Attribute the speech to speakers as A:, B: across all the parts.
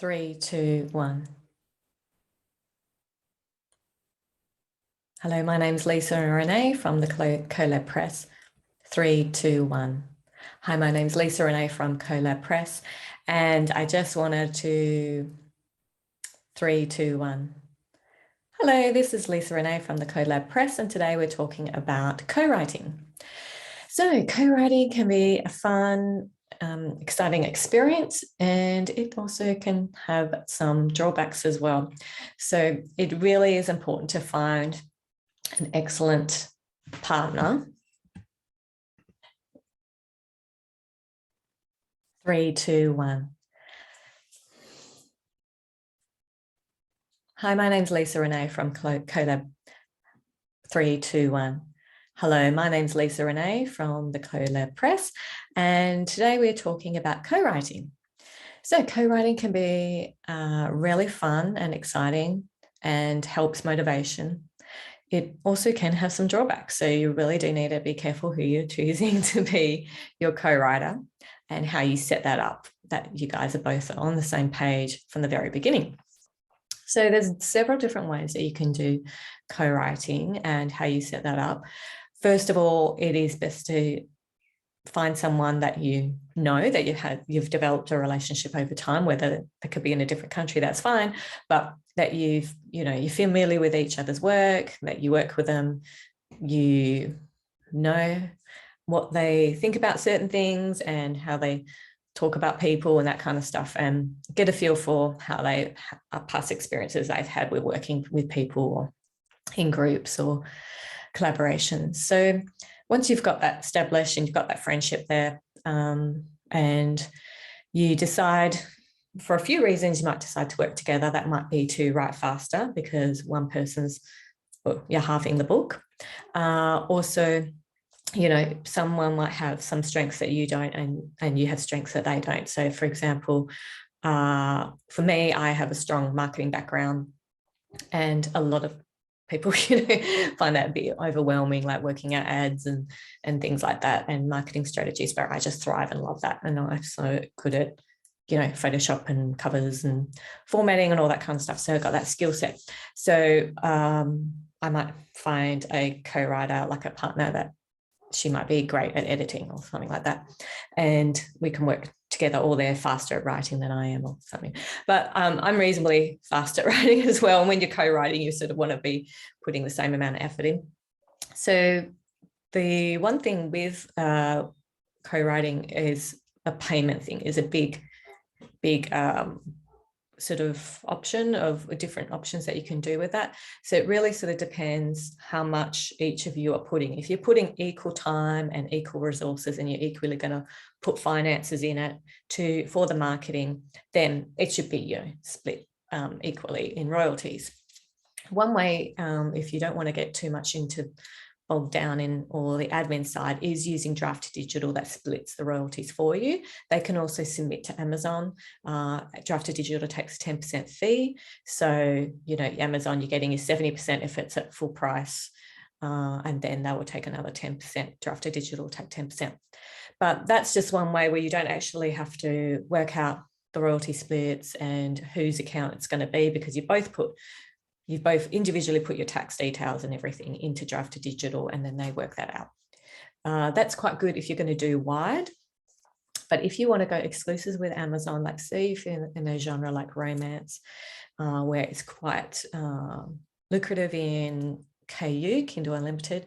A: 3, 2, 1. Hello, my name's Lisa and Renee from the Collab Press. 3, 2, 1. Hi, my name's Lisa Renee from Collab Press, and I just wanted to 3, 2, 1. Hello, this is Lisa Renee from the Collab Press, and today we're talking about co-writing. So co-writing can be a fun, exciting experience, and it also can have some drawbacks as well. So it really is important to find an excellent partner. 3, 2, 1. Hi, my name's Lisa Renee from Collab. 3, 2, 1. Hello, my name's Lisa Renee from the Collab Press, and today we're talking about co-writing. So co-writing can be really fun and exciting and helps motivation. It also can have some drawbacks, so you really do need to be careful who you're choosing to be your co-writer and how you set that up, that you guys are both on the same page from the very beginning. So there's several different ways that you can do co-writing and how you set that up. First of all, it is best to find someone that you know, that you've developed a relationship over time, whether it could be in a different country, that's fine, but that you're familiar with each other's work, that you work with them, you know what they think about certain things and how they talk about people and that kind of stuff, and get a feel for how past experiences they've had with working with people or in groups or collaborations. So once you've got that established and you've got that friendship there, and you decide, for a few reasons, you might decide to work together. That might be to write faster because one person's, you're halving the book. Also, someone might have some strengths that you don't, and you have strengths that they don't. So for example, for me, I have a strong marketing background, and a lot of people find that a bit overwhelming, like working out ads and things like that, and marketing strategies, but I just thrive and love that. And I'm so good at Photoshop and covers and formatting and all that kind of stuff, so I've got that skill set. So I might find a co-writer, like a partner, that she might be great at editing or something like that, and we can work together, or they're faster at writing than I am or something. But I'm reasonably fast at writing as well, and when you're co-writing, you sort of want to be putting the same amount of effort in. So the one thing with co-writing is a payment thing, is a big sort of option of different options that you can do with that. So it really sort of depends how much each of you are putting. If you're putting equal time and equal resources, and you're equally going to put finances in it for the marketing, then it should be split equally in royalties. One way, if you don't want to get too much into bogged down in all the admin side, is using Draft Digital that splits the royalties for you. They can also submit to Amazon. Draft Digital takes 10% fee. So, Amazon, you're getting your 70% if it's at full price, and then they will take another 10%. Draft Digital will take 10%. But that's just one way where you don't actually have to work out the royalty splits and whose account it's going to be, because you've both individually put your tax details and everything into Draft Digital, and then they work that out. That's quite good if you're going to do wide. But if you want to go exclusive with Amazon, like say if you're in a genre like romance, where it's quite lucrative in KU, Kindle Unlimited,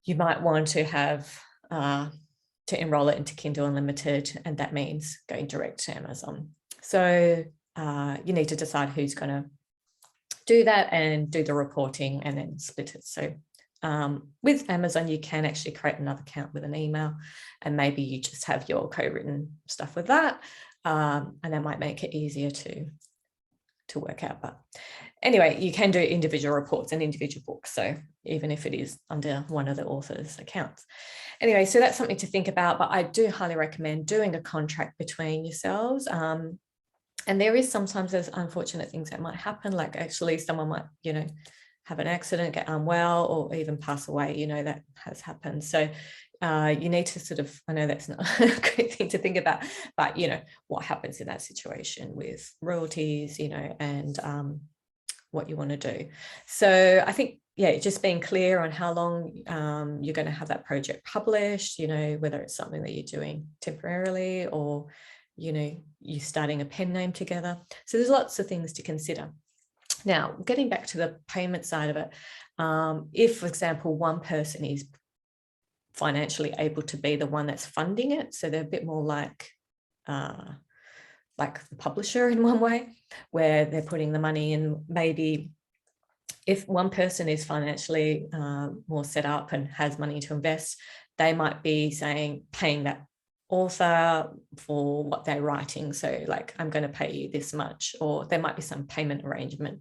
A: you might want to have to enroll it into Kindle Unlimited, and that means going direct to Amazon. So you need to decide who's going to do that and do the reporting and then split it. So with Amazon, you can actually create another account with an email, and maybe you just have your co-written stuff with that, and that might make it easier to work out. But anyway, you can do individual reports and individual books, so even if it is under one of the author's accounts. Anyway, so that's something to think about, but I do highly recommend doing a contract between yourselves. And there is sometimes there's unfortunate things that might happen, like actually someone might, have an accident, get unwell, or even pass away, that has happened. So you need to sort of, I know that's not a great thing to think about, but, what happens in that situation with royalties, and what you want to do. So I think, just being clear on how long you're going to have that project published, whether it's something that you're doing temporarily or, you're starting a pen name together. So there's lots of things to consider. Now, getting back to the payment side of it, if, for example, one person is financially able to be the one that's funding it, so they're a bit more like the publisher in one way, where they're putting the money in. Maybe if one person is financially more set up and has money to invest, they might be paying that author for what they're writing. So like, I'm going to pay you this much, or there might be some payment arrangement.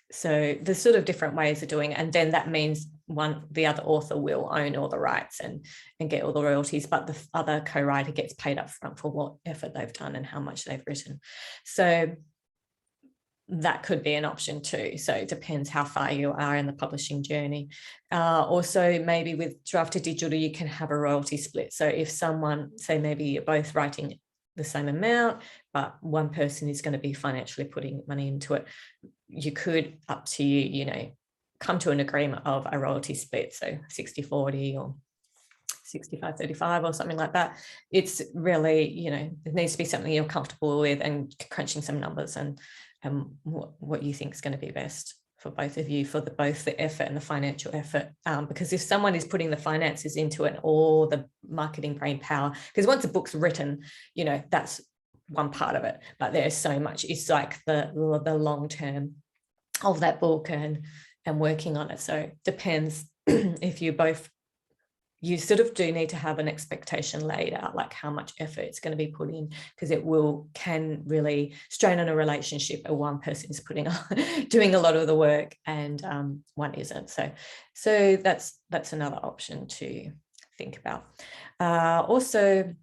A: So there's sort of different ways of doing it. And then that means the other author will own all the rights and get all the royalties, but the other co-writer gets paid up front for what effort they've done and how much they've written. So that could be an option too. So it depends how far you are in the publishing journey. Also, maybe with drafted digital, you can have a royalty split. So if someone, say maybe you're both writing the same amount, but one person is going to be financially putting money into it, you could, up to you, come to an agreement of a royalty split. So 60-40 or 65-35 or something like that. It's really, it needs to be something you're comfortable with, and crunching some numbers and what you think is going to be best for both of you, for both the effort and the financial effort. Because if someone is putting the finances into it, or the marketing brain power, because once a book's written, that's one part of it, but there's so much. It's like the long term of that book and working on it. So it depends if you sort of do need to have an expectation laid out, like how much effort it's going to be put in, because it can really strain on a relationship if one person is doing a lot of the work and one isn't. So that's another option to think about. Also,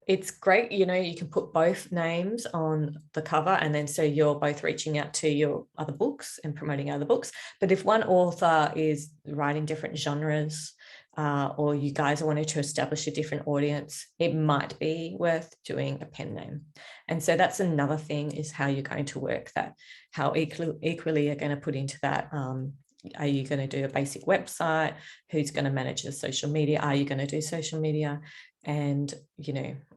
A: it's great, you can put both names on the cover, and then so you're both reaching out to your other books and promoting other books. But if one author is writing different genres, or you guys wanted to establish a different audience, it might be worth doing a pen name. And so that's another thing, is how you're going to work that, how equally you're going to put into that. Are you going to do a basic website? Who's going to manage the social media? Are you going to do social media? And,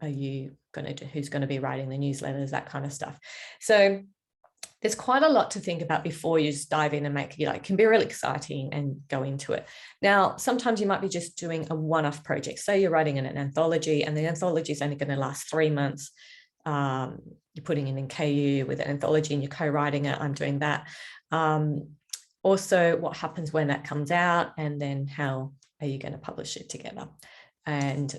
A: are you going to do, who's going to be writing the newsletters, that kind of stuff. So there's quite a lot to think about before you just dive in and make it. It can be really exciting and go into it. Now, sometimes you might be just doing a one-off project. Say you're writing an anthology, and the anthology is only going to last 3 months. You're putting it in KU with an anthology and you're co-writing it. I'm doing that. Also, what happens when that comes out, and then how are you going to publish it together? And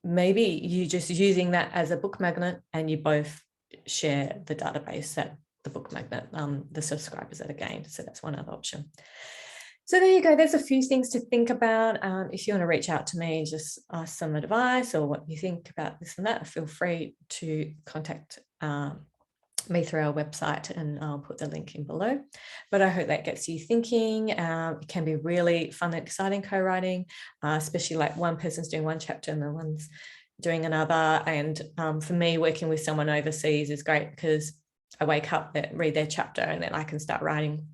A: maybe you're just using that as a book magnet, and you both share the database that the book magnet, the subscribers that are gained. So that's one other option. So there you go. There's a few things to think about. If you want to reach out to me, just ask some advice or what you think about this and that, feel free to contact me through our website, and I'll put the link in below. But I hope that gets you thinking. It can be really fun and exciting co-writing, especially like one person's doing one chapter and the one's doing another. And for me, working with someone overseas is great, because I wake up, read their chapter, and then I can start writing.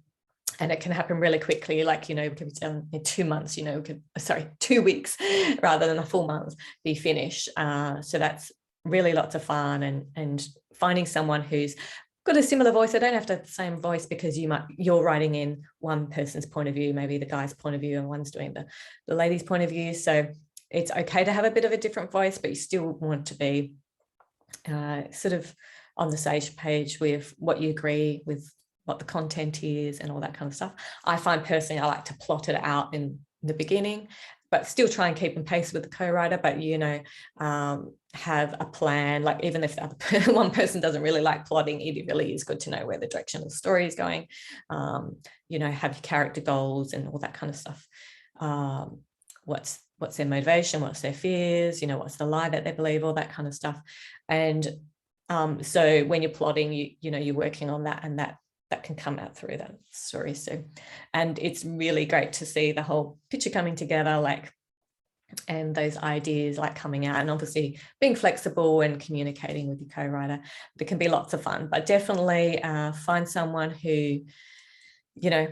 A: And it can happen really quickly. Like, we could be done in 2 months, 2 weeks rather than a full month, be finished. So that's really lots of fun, and finding someone who's got a similar voice. I don't have to have the same voice, because you're writing in one person's point of view, maybe the guy's point of view, and one's doing the lady's point of view. So it's okay to have a bit of a different voice, but you still want to be sort of on the same page with what you agree with, what the content is and all that kind of stuff. I find personally, I like to plot it out in the beginning, but still try and keep in pace with the co-writer, but have a plan. Like, even if the other one person doesn't really like plotting, it really is good to know where the direction of the story is going. Have your character goals and all that kind of stuff. What's their motivation, what's their fears, what's the lie that they believe, all that kind of stuff. And so when you're plotting, you're working on that, and that that can come out through that story too. And it's really great to see the whole picture coming together, like, and those ideas like coming out, and obviously being flexible and communicating with your co-writer. There can be lots of fun, but definitely find someone who, you know,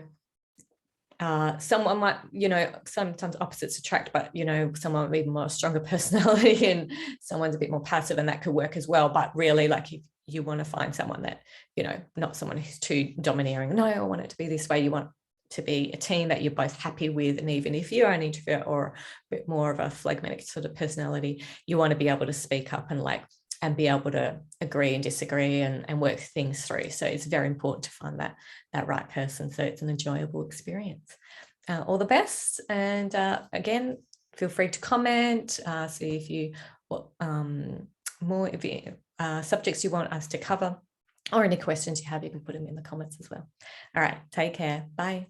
A: someone might, you know, sometimes opposites attract, but, you know, someone with even more stronger personality and someone's a bit more passive, and that could work as well. But really, like, if you want to find someone that, you know, not someone who's too domineering, no, I want it to be this way. You want to be a team that you're both happy with. And even if you're an introvert or a bit more of a phlegmatic sort of personality, you want to be able to speak up and be able to agree and disagree and work things through. So it's very important to find that right person, so it's an enjoyable experience. All the best. And again, feel free to comment, see if you what more subjects you want us to cover, or any questions you have, you can put them in the comments as well. All right, take care. Bye.